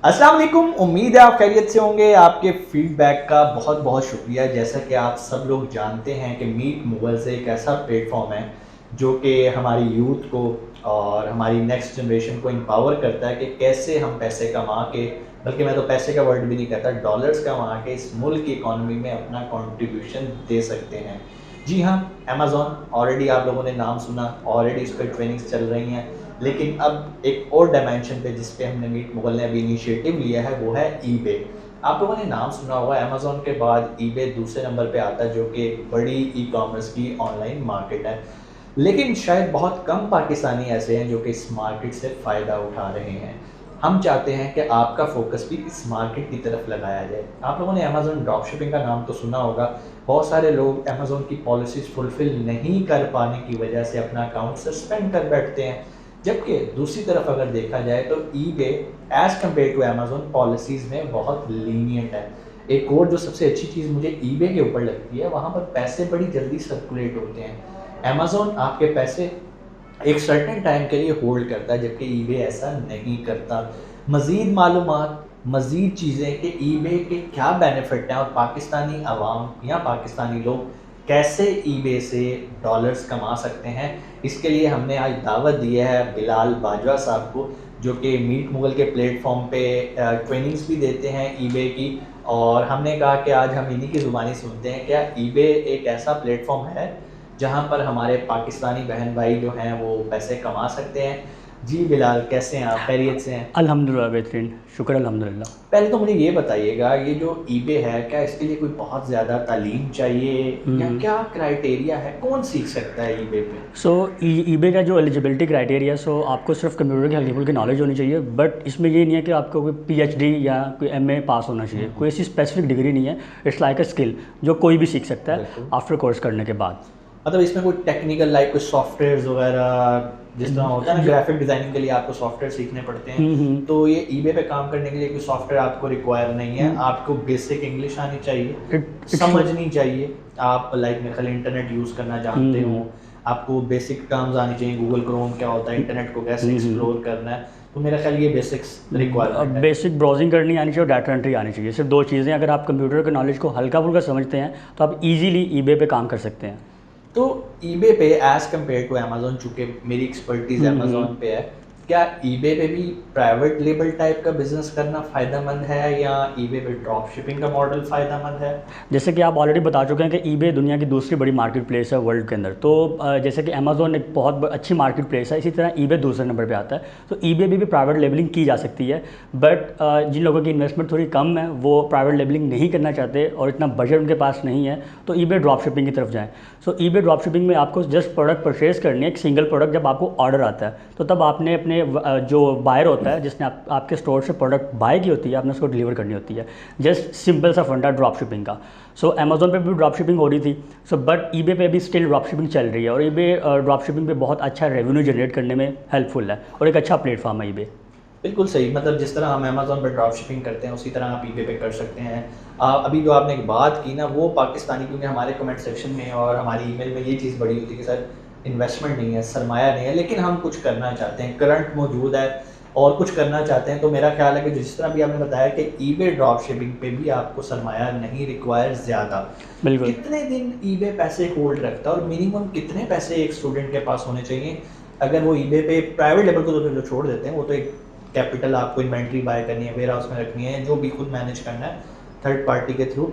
अस्सलाम वालेकुम। उम्मीद है आप खैरियत से होंगे। आपके फीडबैक का बहुत बहुत शुक्रिया। जैसा कि आप सब लोग जानते हैं कि मीट मुगल्स एक ऐसा प्लेटफॉर्म है जो कि हमारी यूथ को और हमारी नेक्स्ट जनरेशन को एम्पावर करता है कि कैसे हम पैसे कमा के, बल्कि मैं तो पैसे का वर्ड भी नहीं कहता, डॉलर्स कमा के इस मुल्क की इकॉनमी में अपना कंट्रीब्यूशन दे सकते हैं। जी हाँ, अमेज़न ऑलरेडी आप लोगों ने नाम सुना, ऑलरेडी इस पर ट्रेनिंग्स चल रही हैं। लेकिन अब एक और डायमेंशन पे जिस पे हमने मीट मुगल ने अभी इनिशिएटिव लिया है वो है ईबे। आप लोगों ने नाम सुना होगा, अमेज़न के बाद ईबे दूसरे नंबर पे आता है, जो कि एक बड़ी ई-कॉमर्स की ऑनलाइन मार्केट है। लेकिन शायद बहुत कम पाकिस्तानी ऐसे हैं जो कि इस मार्केट से फ़ायदा उठा रहे हैं। हम चाहते हैं कि आपका फ़ोकस भी इस मार्केट की तरफ लगाया जाए। आप लोगों ने अमेज़न ड्रॉप शिपिंग का नाम तो सुना होगा। बहुत सारे लोग अमेज़न की पॉलिसीज़ फुलफ़िल नहीं कर पाने की वजह से अपना अकाउंट सस्पेंड कर बैठते हैं। जबकि दूसरी तरफ अगर देखा जाए तो eBay as compared to Amazon policies में बहुत लीनिएंट है। एक और जो सबसे अच्छी चीज़ मुझे ईबे के ऊपर लगती है, वहाँ पर पैसे बड़ी जल्दी सर्कुलेट होते हैं। अमेज़न आपके पैसे एक सर्टेन टाइम के लिए होल्ड करता है, जबकि ईबे ऐसा नहीं करता। मज़ीद मालूमात, मज़ीद चीज़ें कि ईबे के क्या बेनिफिट हैं और पाकिस्तानी अवाम या पाकिस्तानी लोग कैसे ईबे से डॉलर्स कमा सकते हैं, इसके लिए हमने आज दावत दी है बिलाल बाजवा साहब को, जो कि मीट मुगल के प्लेटफॉर्म पे ट्रेनिंग्स भी देते हैं ईबे की। और हमने कहा कि आज हम इन्हीं की ज़ुबानी सुनते हैं क्या ईबे एक ऐसा प्लेटफॉर्म है जहाँ पर हमारे पाकिस्तानी बहन भाई जो हैं वो पैसे कमा सकते हैं। जी बिलाल, कैसे हैं आप? खैरियत से हैं? अल्हम्दुलिल्लाह बेहतरीन, शुक्र अल्हम्दुलिल्लाह। पहले तो मुझे ये बताइएगा, ये जो ईबे है क्या इसके लिए कोई बहुत ज़्यादा तालीम चाहिए या क्या क्राइटेरिया है? कौन सीख सकता है ईबे पे? सो ईबे का जो एलिजिबिलिटी क्राइटेरिया, सो आपको सिर्फ कंप्यूटर की हल्की फुल्की नॉलेज होनी चाहिए, बट इसमें ये नहीं है कि आपको कोई पीएचडी या कोई एमए पास होना चाहिए। कोई ऐसी स्पेसिफिक डिग्री नहीं है। इट्स लाइक अ स्किल जो कोई भी सीख सकता है बिल्कुल। आफ्टर कोर्स करने के बाद। मतलब इसमें कोई टेक्निकल लाइक कोई सॉफ्टवेयर्स वगैरह, जिस तरह होता है ना ग्राफिक डिज़ाइनिंग के लिए आपको सॉफ्टवेयर सीखने पड़ते हैं, हम्म। तो ये ईबे पे काम करने के लिए कोई सॉफ्टवेयर आपको रिक्वायर नहीं है। हम्म। आपको बेसिक इंग्लिश आनी चाहिए, इट्स समझनी चाहिए। आप लाइक मेरे ख्याल इंटरनेट यूज़ करना जानते हो, आपको बेसिक टर्म्स आनी चाहिए, गूगल क्रोम क्या होता है, इंटरनेट को कैसे एक्सप्लोर करना है। तो मेरा ख्याल ये बेसिक्स रिक्वायरमेंट है। बेसिक ब्राउजिंग करनी आनी चाहिए और डाटा एंट्री आनी चाहिए। सिर्फ दो चीज़ें, अगर आप कंप्यूटर के नॉलेज को हल्का फुल्का समझते हैं तो आप इजीली ईबे पे काम कर सकते हैं। तो ईबे पे एज़ कम्पेयर टू अमेज़न, चूँकि मेरी एक्सपर्टीज़ अमेज़न पे है, क्या ईबे पे भी प्राइवेट लेबल टाइप का बिज़नेस करना फ़ायदेमंद है या ईबे पे ड्रॉप शिपिंग का मॉडल फ़ायदेमंद है? जैसे कि आप ऑलरेडी बता चुके हैं कि ईबे दुनिया की दूसरी बड़ी मार्केट प्लेस है वर्ल्ड के अंदर। तो जैसे कि अमेज़न एक बहुत अच्छी मार्केट प्लेस है, इसी तरह ईबे दूसरे नंबर पे आता है। तो ईबे भी प्राइवेट लेबलिंग की जा सकती है, बट जिन लोगों की इन्वेस्टमेंट थोड़ी कम है वो प्राइवेट लेबलिंग नहीं करना चाहते और इतना बजट उनके पास नहीं है, तो ईबे ड्रॉप शिपिंग की तरफ जाएँ। सो ईबे ड्रॉप शिपिंग में आपको जस्ट प्रोडक्ट परचेज करनी है, एक सिंगल प्रोडक्ट। जब आपको ऑर्डर आता है तो तब आपने अपने जो बायर होता है, जिसने आपके स्टोर से प्रोडक्ट बाय की होती है, आपने उसको डिलीवर करनी होती है। जस्ट सिंपल सा फंडा ड्रॉप शिपिंग का। सो अमेज़न पे भी ड्रॉप शिपिंग हो रही थी, सो बट ईबे पे भी स्टिल ड्रॉप शिपिंग चल रही है और ईबे ड्रॉप शिपिंग पे बहुत अच्छा रेवेन्यू जनरेट करने में हेल्पफुल है और एक अच्छा प्लेटफॉर्म है ईबे। बिल्कुल सही। मतलब जिस तरह हम अमेज़न पे ड्रॉप शिपिंग करते हैं उसी तरह आप ईबे पे कर सकते हैं। अभी जो आपने एक बात की ना वो पाकिस्तानी, क्योंकि हमारे कमेंट सेक्शन में और हमारी ईमेल में ये चीज़ बड़ी होती है कि सर इन्वेस्टमेंट नहीं है, सरमाया नहीं है, लेकिन हम कुछ करना चाहते हैं, करंट मौजूद है और कुछ करना चाहते हैं। तो मेरा ख्याल है कि जिस तरह भी आपने बताया कि ईबे ड्रॉप शिपिंग पे भी आपको सरमाया नहीं रिक्वायर ज़्यादा। बिल्कुल। कितने दिन ईबे पैसे होल्ड रखता है और मिनिमम कितने पैसे एक स्टूडेंट के पास होने चाहिए अगर वो ईबे पे प्राइवेट लेवल को तो छोड़ देते हैं, वो तो एक कैपिटल आपको इन्वेंट्री बाय करनी है, वेयर हाउस में रखनी है, जो भी खुद मैनेज करना है थर्ड पार्टी के थ्रू,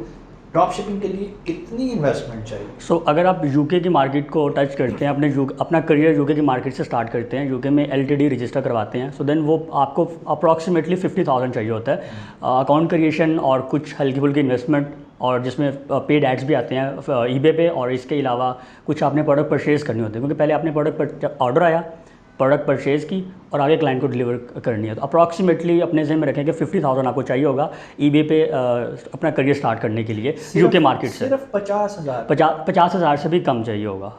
ड्रॉप शिपिंग के लिए कितनी इन्वेस्टमेंट चाहिए? सो अगर आप यूके की मार्केट को टच करते हैं, अपना करियर यूके की मार्केट से स्टार्ट करते हैं, यूके में एलटीडी रजिस्टर करवाते हैं, सो देन वो आपको अप्रॉक्सीमेटली 50,000 चाहिए होता है। अकाउंट क्रिएशन और कुछ हल्की फुल्की इन्वेस्टमेंट, और जिसमें पेड एड्स भी आते हैं ईबे पे, और इसके अलावा कुछ आपने प्रोडक्ट परचेज़ करनी होती है, क्योंकि पहले आपने प्रोडक्ट ऑर्डर आया, प्रोडक्ट परचेज़ की और आगे क्लाइंट को डिलीवर करनी है। तो अप्रॉक्सीमेटली अपने ज़हन में रखें कि 50,000 आपको चाहिए होगा ईबे पे अपना करियर स्टार्ट करने के लिए यूके मार्केट से। सिर्फ 50,000? 50,000 से भी कम चाहिए होगा,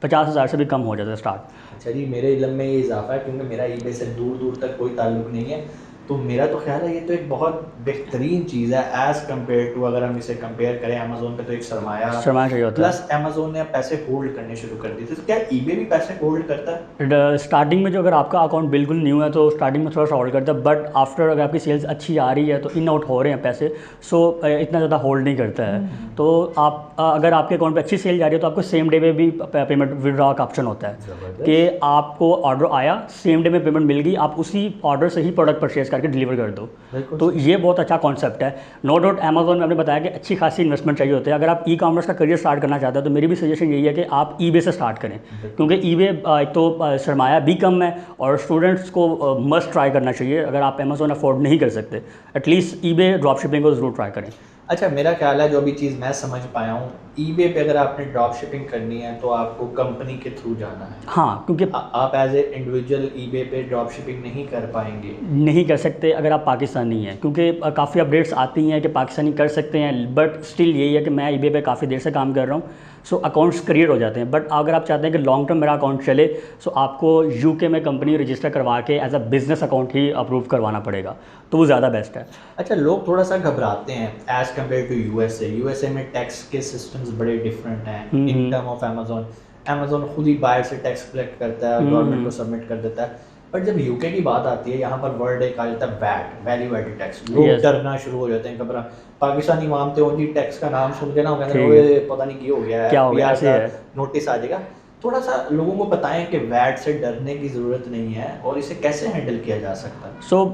50,000 से भी कम हो जाता है स्टार्ट। अच्छा जी, मेरे इल्म में ये इजाफा है क्योंकि मेरा ईबे से दूर दूर तक कोई ताल्लुक नहीं है। तो मेरा तो ख्याल है ये तो एक बहुत बेहतरीन चीज़ है एज़ कम्पेयर टू, अगर हम इसे कंपेयर करें अमेज़ोन पे तो एक सरमाया, सरमाया चाहिए होता है। प्लस अमेज़ोन ने अब पैसे होल्ड करने शुरू कर दिए थे, तो क्या ईबे भी पैसे होल्ड करता है? स्टार्टिंग में जो अगर आपका अकाउंट बिल्कुल न्यू है तो स्टार्टिंग में थोड़ा सा होल्ड करता है, बट आफ्टर अगर आपकी सेल्स अच्छी आ रही है तो इन आउट हो रहे हैं पैसे, सो इतना ज़्यादा होल्ड नहीं करता है। तो आप अगर आपके अकाउंट पे अच्छी सेल जा रही है तो आपको सेम डे में भी पेमेंट विड्रॉ का ऑप्शन होता है ज़बरदस्त। कि आपको ऑर्डर आया, सेम डे में पेमेंट मिल गई, आप उसी ऑर्डर से ही प्रोडक्ट परचेज करके डिलीवर कर दो। बिल्कुल तो ये बहुत अच्छा कॉन्सेप्ट है। नो डाउट अमेज़ॉन में आपने बताया कि अच्छी खासी इन्वेस्टमेंट चाहिए होती है। अगर आप ई कॉमर्स का करियर स्टार्ट करना चाहते हैं तो मेरी भी सजेशन यही है कि आप ईबे से स्टार्ट करें, क्योंकि ईबे एक तो सरमाया भी कम है और स्टूडेंट्स को मस्ट ट्राई करना चाहिए। अगर आप अमेज़ॉन अफोर्ड नहीं कर सकते, एटलीस्ट ईबे ड्रॉप शिपिंग को ज़रूर ट्राई करें। अच्छा, मेरा ख्याल है जो भी चीज़ मैं समझ पाया हूँ, ईबे पे अगर आपने ड्रॉप शिपिंग करनी है तो आपको कंपनी के थ्रू जाना है। हाँ, क्योंकि आप एज ए इंडिविजुअल ईबे पे ड्रॉप शिपिंग नहीं कर पाएंगे। नहीं कर सकते अगर आप पाकिस्तानी हैं, क्योंकि काफ़ी अपडेट्स आती हैं कि पाकिस्तानी कर सकते हैं, बट स्टिल यही है कि मैं ईबे पे काफ़ी देर से काम कर रहा हूँ, सो अकाउंट्स क्रिएट हो जाते हैं। बट अगर आप चाहते हैं कि लॉन्ग टर्म मेरा अकाउंट चले, सो आपको यूके में कंपनी रजिस्टर करवा के एज अ बिज़नेस अकाउंट ही अप्रूव करवाना पड़ेगा, तो वो ज़्यादा बेस्ट है। अच्छा, लोग थोड़ा सा घबराते हैं एज कम्पेयर टू यूएसए में टैक्स के सिस्टम्स बड़े डिफरेंट हैं इन टर्म ऑफ अमेजोन खुद ही बाहर से टैक्स कलेक्ट करता है और गवर्नमेंट को सबमिट कर देता है। बट जब यूके की बात आती है, यहाँ पर वर्ड एक आ जाता है वैट, वैल्यू एडेड टैक्स, लोग Yes. डरना शुरू हो जाते हैं, घबरा। पाकिस्तानी मामते होंगी टैक्स का नाम सुन के ना, वो कहते हैं ठीक। ओए पता नहीं क्या हो गया क्या हो गया, FBI ऐसे का है। नोटिस आ जाएगा। थोड़ा सा लोगों को बताएं कि वैट से डरने की ज़रूरत नहीं है और इसे कैसे हैंडल किया जा सकता है। सो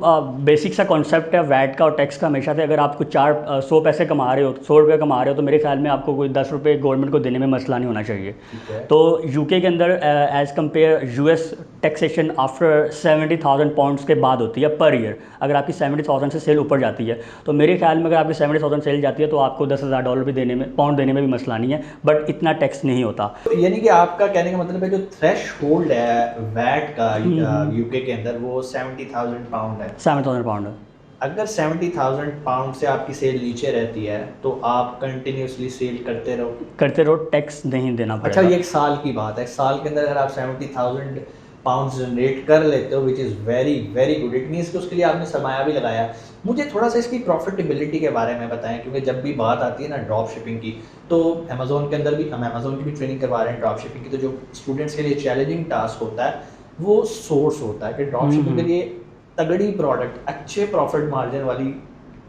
बेसिक सा कॉन्सेप्ट है वैट का और टैक्स का हमेशा से। अगर आप कुछ 100 पैसे कमा रहे हो, 100 रुपये कमा रहे हो, तो मेरे ख्याल में आपको कोई 10 रुपये गवर्नमेंट को देने में मसला नहीं होना चाहिए। ठीक है। तो यूके के अंदर as compare US taxation after 70,000 pounds के बाद होती है पर ईयर। अगर आपकी 70,000 से सेल ऊपर जाती है तो मेरे ख्याल में अगर आपकी 70,000 सेल जाती है तो आपको $10,000 भी देने में, पाउंड देने में भी मसला नहीं है, बट इतना टैक्स नहीं होता। तो यानी कि आपका कहने का मतलब है जो थ्रेशहोल्ड है वैट का यूके के अंदर वो 70,000 पाउंड है। 7,000 पाउंड है। अगर 70,000 पाउंड से आपकी सेल नीचे रहती है तो आप कंटिन्यूसली सेल करते रहो, टैक्स नहीं देना अच्छा, पड़ेगा। ये एक साल की बात है। साल के अंदर अगर आप 70,000 पाउंड जनरेट कर लेते हो, which is very very good, it means कि उसके लिए आपने सरमाया भी लगाया। मुझे थोड़ा सा इसकी प्रॉफिटेबिलिटी के बारे में बताएं, क्योंकि जब भी बात आती है ना ड्रॉप शिपिंग की, तो अमेज़ोन के अंदर भी हम अमेज़ोन की भी ट्रेनिंग करवा रहे हैं ड्रॉप शिपिंग की। तो जो स्टूडेंट्स के लिए चैलेंजिंग टास्क होता है वो सोर्स होता है कि ड्रॉप शिपिंग के लिए तगड़ी प्रोडक्ट, अच्छे प्रॉफिट मार्जिन वाली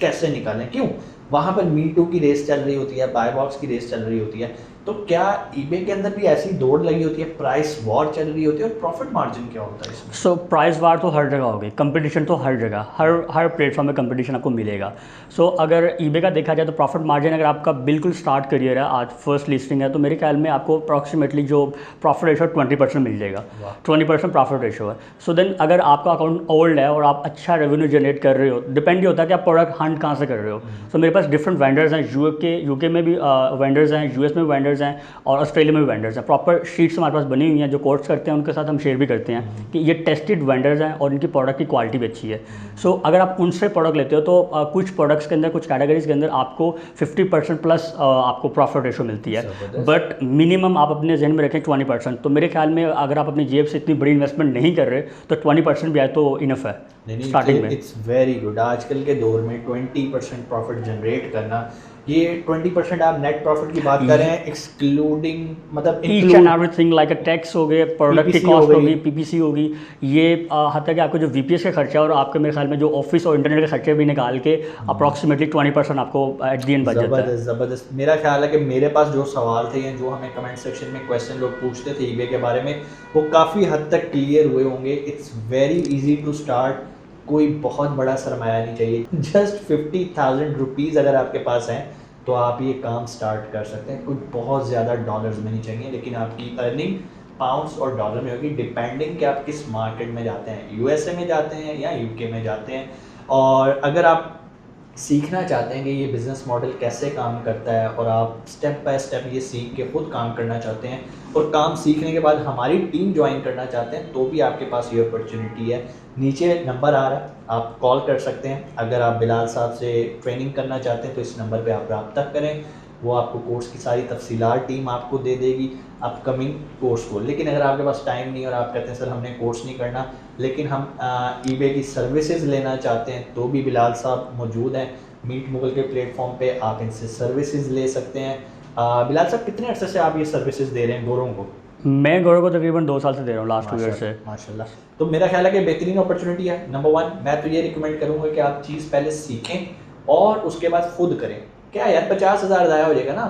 कैसे निकालें। क्यों? वहाँ पर मी टू की रेस चल रही होती है, बाय बॉक्स की रेस चल रही होती है। तो क्या ईबे के अंदर भी ऐसी दौड़ लगी होती है, प्राइस वॉर चल रही होती है, और प्रॉफिट मार्जिन क्या होता है इसमें? सो प्राइस वार तो हर जगह होगी, कंपटीशन तो हर जगह, हर प्लेटफॉर्म में कंपटीशन आपको मिलेगा। सो अगर ईबे का देखा जाए तो प्रॉफिट मार्जिन, अगर आपका बिल्कुल स्टार्ट करियर है, आज फर्स्ट लिस्टिंग है, तो मेरे ख्याल में आपको अप्रॉक्सीमेटली जो प्रॉफिट रेशो 20% मिल जाएगा। 20% प्रॉफिट रेशो है। सो देन अगर आपका अकाउंट ओल्ड है और आप अच्छा रेवेन्यू जनरेट कर रहे हो, डिपेंड ये होता है कि आप प्रोडक्ट हंट कहाँ से कर रहे हो। सो मेरे पास डिफरेंट वेंडर्स हैं, यूके में भी वेंडर्स हैं, यूएस में भी वेंडर्स हैं और ऑस्ट्रेलिया में भी वेंडर्स हैं। प्रॉपर शीट्स हमारे पास बनी हुई हैं, जो कोर्स करते हैं उनके साथ हम शेयर भी करते हैं कि ये टेस्टेड वेंडर्स हैं और इनकी प्रोडक्ट की क्वालिटी भी अच्छी है। सो अगर आप उनसे प्रोडक्ट लेते हो तो कुछ प्रोडक्ट्स के अंदर, कुछ कैटेगरीज के अंदर आपको 50% प्लस आपको प्रॉफिट रेशो मिलती है, बट मिनिमम आप अपने जहन में रखें 20%। तो मेरे ख्याल में अगर आप अपनी जेब से इतनी बड़ी इन्वेस्टमेंट नहीं कर रहे तो 20% भी आए तो इनफ है स्टार्टिंग में। It's very good. आजकल के दौर में 20% प्रॉफिट जनरेट करना, ये 20% आप नेट प्रॉफिट की बात कर रहे हैं, एक्सक्लूडिंग मतलब each and everything like tax हो गए, प्रोडक्ट की PPC कॉस्ट हो होगी, गई। पीपीसी होगी, ये हद तक आपको जो वीपीएस का खर्चा है और आपके मेरे ख्याल में जो ऑफिस और इंटरनेट के खर्चे भी निकाल के अप्रॉक्सीमेटली 20% आपको एट दी एंड बच जाता है। ज़बरदस्त। मेरा ख्याल है कि मेरे पास जो सवाल थे या जो हमें कमेंट सेक्शन में क्वेश्चन लोग पूछते थे ईबे के बारे में, वो काफ़ी हद तक क्लियर हुए होंगे। It's very easy to start, कोई बहुत बड़ा सरमाया नहीं चाहिए। जस्ट 50,000 रुपीज़ अगर आपके पास हैं तो आप ये काम स्टार्ट कर सकते हैं। कोई बहुत ज़्यादा डॉलर्स में नहीं चाहिए, लेकिन आपकी अर्निंग पाउंड्स और डॉलर में होगी, डिपेंडिंग कि आप किस मार्केट में जाते हैं, यूएसए में जाते हैं या यूके में जाते हैं। और अगर आप सीखना चाहते हैं कि ये बिज़नेस मॉडल कैसे काम करता है और आप स्टेप बाय स्टेप ये सीख के खुद काम करना चाहते हैं और काम सीखने के बाद हमारी टीम ज्वाइन करना चाहते हैं, तो भी आपके पास ये अपॉर्चुनिटी है। नीचे नंबर आ रहा है, आप कॉल कर सकते हैं। अगर आप बिलाल साहब से ट्रेनिंग करना चाहते हैं तो इस नंबर पे आप रब्ता करें। वो आपको कोर्स की सारी तफसीलात टीम आपको दे देगी अपकमिंग कोर्स को। लेकिन अगर आपके पास टाइम नहीं और आप कहते हैं सर हमने कोर्स नहीं करना लेकिन हम ईबे की सर्विसेज लेना चाहते हैं, तो भी बिलाल साहब मौजूद हैं मीट मुगल के प्लेटफॉर्म पे, आप इनसे सर्विसेज ले सकते हैं। बिलाल साहब कितने अरसे से आप ये सर्विसेज दे रहे हैं गोरों को? मैं गौरव को तकरीबन 2 साल से दे रहा हूँ, लास्ट 2 ईयर से। माशाल्लाह। तो मेरा ख्याल है कि बेहतरीन अपॉर्चुनिटी है। नंबर 1 मैं तो ये रिकमेंड करूँगा कि आप चीज़ पहले सीखें और उसके बाद खुद करें। क्या यार 50,000 ज़ाया हो जाएगा ना,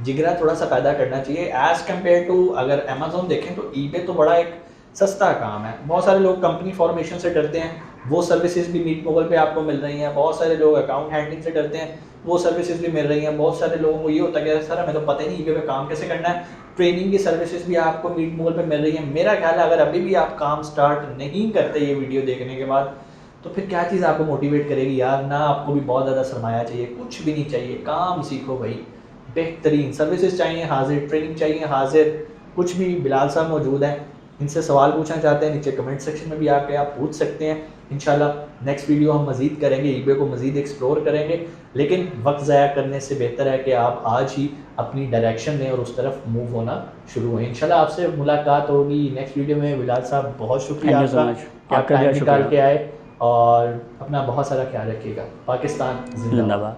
जिगरा थोड़ा सा पैदा करना चाहिए एज़ कम्पेयर टू अगर अमेज़ोन देखें तो ईबे तो बड़ा एक सस्ता काम है। बहुत सारे लोग कंपनी फॉर्मेशन से डरते हैं, वो सर्विसेज भी मीट मोबाइल पे आपको मिल रही हैं। बहुत सारे लोग अकाउंट हैंडलिंग से डरते हैं, वो सर्विसेज भी मिल रही हैं। बहुत सारे लोगों को ये होता है कि सर हमें तो पता ही नहीं ईबे पे काम कैसे करना है, ट्रेनिंग की सर्विसेज भी आपको मीट मोबाइल पे मिल रही है। मेरा ख्याल है अगर अभी भी आप काम स्टार्ट नहीं करते ये वीडियो देखने के बाद, तो फिर क्या चीज़ आपको मोटिवेट करेगी यार। ना आपको भी बहुत ज़्यादा सरमाया चाहिए, कुछ भी नहीं चाहिए, काम सीखो भाई। बेहतरीन सर्विसेज चाहिए हाजिर, ट्रेनिंग चाहिए हाजिर, कुछ भी बिलाल साहब मौजूद हैं। इनसे सवाल पूछना चाहते हैं नीचे कमेंट सेक्शन में भी आके आप पूछ सकते हैं। इंशाल्लाह नेक्स्ट वीडियो हम मज़ीद करेंगे, ईबे को मज़ीद एक्सप्लोर करेंगे। लेकिन वक्त ज़ाया करने से बेहतर है कि आप आज ही अपनी डायरेक्शन दें और उस तरफ मूव होना शुरू हों। इंशाल्लाह आपसे मुलाकात होगी नेक्स्ट वीडियो में। बिलाल साहब बहुत शुक्रिया थैंक यू सो आपका मच, कि आप आपका भी टाइम निकाल शुक्रिया। के आए और अपना बहुत सारा ख्याल रखिएगा। पाकिस्तान जिंदाबाद। जिंदाबाद।